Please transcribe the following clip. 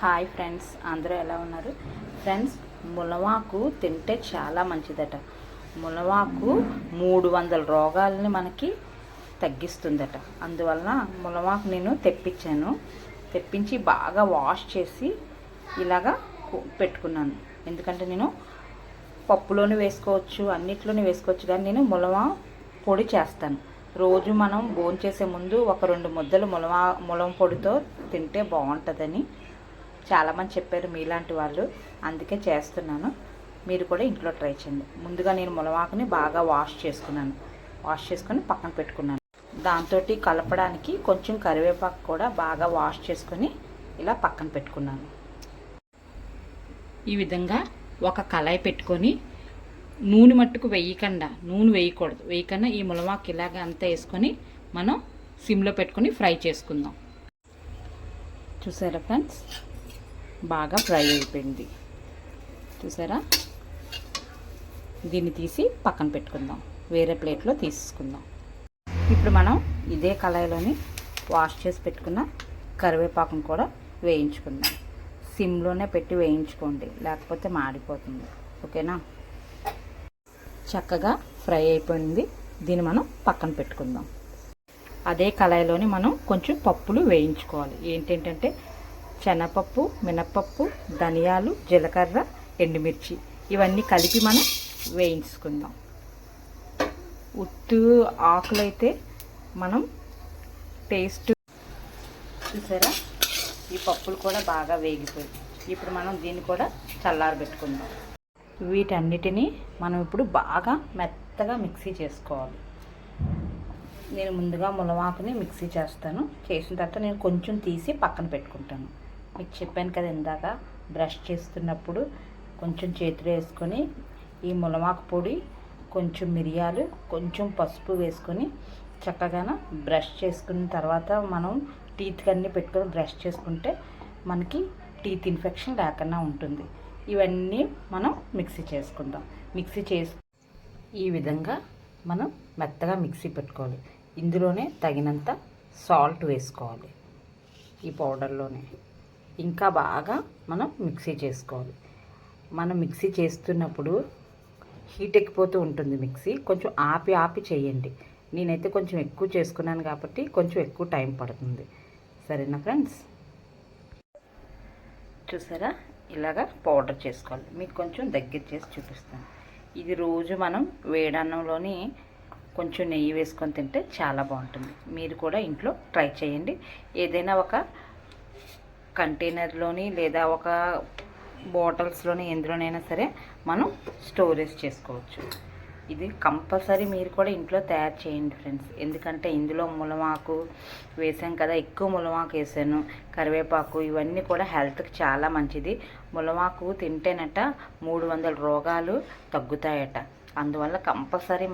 Hi friends, అందరూ ఎలా ఉన్నారు? ఫ్రెండ్స్, మునగాకు తింటే చాలా మంచిదట. మునగాకు 300 రోగాలని మనకి తగ్గిస్తుందట. అందువలన మునగాకు నేను తెప్పించి బాగా వాష్ చేసి ఇలాగా పెట్టుకున్నాను. ఎందుకంటే నేను పప్పులోనే వేసుకోవచ్చు, అన్నిట్లోనే వేసుకోవచ్చు, కానీ నేను మునగా పొడి చేస్తాను. రోజు మనం భోంచేసే ముందు ఒక 2 ముద్దలు మునగ పొడితో తింటే బాగుంటుందని చాలామంది చెప్పారు మీలాంటి వాళ్ళు. అందుకే చేస్తున్నాను. మీరు కూడా ఇంట్లో ట్రై చేయండి. ముందుగా నేను మునగాకుని బాగా వాష్ చేసుకొని పక్కన పెట్టుకున్నాను. దాంతో కలపడానికి కొంచెం కరివేపాకు కూడా బాగా వాష్ చేసుకొని ఇలా పక్కన పెట్టుకున్నాను. ఈ విధంగా ఒక కళాయి పెట్టుకొని నూనె మట్టుకు నూనె వేయకుండా ఈ మునగాకు ఇలాగ అంతా వేసుకొని మనం సిమ్లో పెట్టుకొని ఫ్రై చేసుకుందాం. చూసారా ఫ్రెండ్స్, బాగా ఫ్రై అయిపోయింది. చూసారా, దీన్ని తీసి పక్కన పెట్టుకుందాం, వేరే ప్లేట్లో తీసుకుందాం. ఇప్పుడు మనం ఇదే కళాయిలోని వాష్ చేసి పెట్టుకున్న కరివేపాకును కూడా వేయించుకుందాం. సిమ్లోనే పెట్టి వేయించుకోండి, లేకపోతే మాడిపోతుంది. ఓకేనా? చక్కగా ఫ్రై అయిపోయింది. దీన్ని మనం పక్కన పెట్టుకుందాం. అదే కళాయిలోని మనం కొంచెం పప్పులు వేయించుకోవాలి. ఏంటంటే శనగపప్పు, మినప్పప్పు, ధనియాలు, జీలకర్ర, ఎండుమిర్చి ఇవన్నీ కలిపి మనం వేయించుకుందాం. ఉత్తు ఆకులైతే మనం టేస్ట్ చూసారా, ఈ పప్పులు కూడా బాగా వేగిపోయి ఇప్పుడు మనం దీన్ని కూడా చల్లారబెట్టుకుందాం. వీటన్నిటినీ మనం ఇప్పుడు బాగా మెత్తగా మిక్సీ చేసుకోవాలి. నేను ముందుగా మునగాకుని మిక్సీ చేస్తాను. చేసిన తర్వాత నేను కొంచెం తీసి పక్కన పెట్టుకుంటాను. మీకు చెప్పాను కదా ఇందాక, బ్రష్ చేస్తున్నప్పుడు కొంచెం చేతిలో వేసుకొని ఈ మునగాకు పొడి, కొంచెం మిరియాలు, కొంచెం పసుపు వేసుకొని చక్కగా బ్రష్ చేసుకున్న తర్వాత మనం టీత్కి అన్నీ పెట్టుకొని బ్రష్ చేసుకుంటే మనకి టీత్ ఇన్ఫెక్షన్ లేకుండా ఉంటుంది. ఇవన్నీ మనం మిక్సీ చేసుకుందాం. ఈ విధంగా మనం మెత్తగా మిక్సీ పెట్టుకోవాలి. ఇందులోనే తగినంత సాల్ట్ వేసుకోవాలి. ఈ పౌడర్లోనే ఇంకా బాగా మనం మిక్సీ చేసుకోవాలి. మనం మిక్సీ చేస్తున్నప్పుడు హీట్ ఎక్కిపోతూ ఉంటుంది మిక్సీ. కొంచెం ఆపి చేయండి. నేనైతే కొంచెం ఎక్కువ చేసుకున్నాను కాబట్టి కొంచెం ఎక్కువ టైం పడుతుంది. సరేనా ఫ్రెండ్స్? చూసారా, ఇలాగా పౌడర్ చేసుకోవాలి. మీకు కొంచెం దగ్గర చేసి చూపిస్తాను. ఇది రోజు మనం వేడన్నంలోని కొంచెం నెయ్యి వేసుకొని తింటే చాలా బాగుంటుంది. మీరు కూడా ఇంట్లో ట్రై చేయండి. ఏదైనా ఒక కంటైనర్లోని లేదా ఒక బాటిల్స్లోని ఎందులోనైనా సరే మనం స్టోరేజ్ చేసుకోవచ్చు. ఇది కంపల్సరీ మీరు కూడా ఇంట్లో తయారు చేయండి ఫ్రెండ్స్. ఎందుకంటే ఇందులో మునగాకు వేసాం కదా, ఎక్కువ మునగాకు వేసాను, కరివేపాకు, ఇవన్నీ కూడా హెల్త్కి చాలా మంచిది. మునగాకు తింటేనట 300 రోగాలు తగ్గుతాయట. అందువల్ల కంపల్సరీ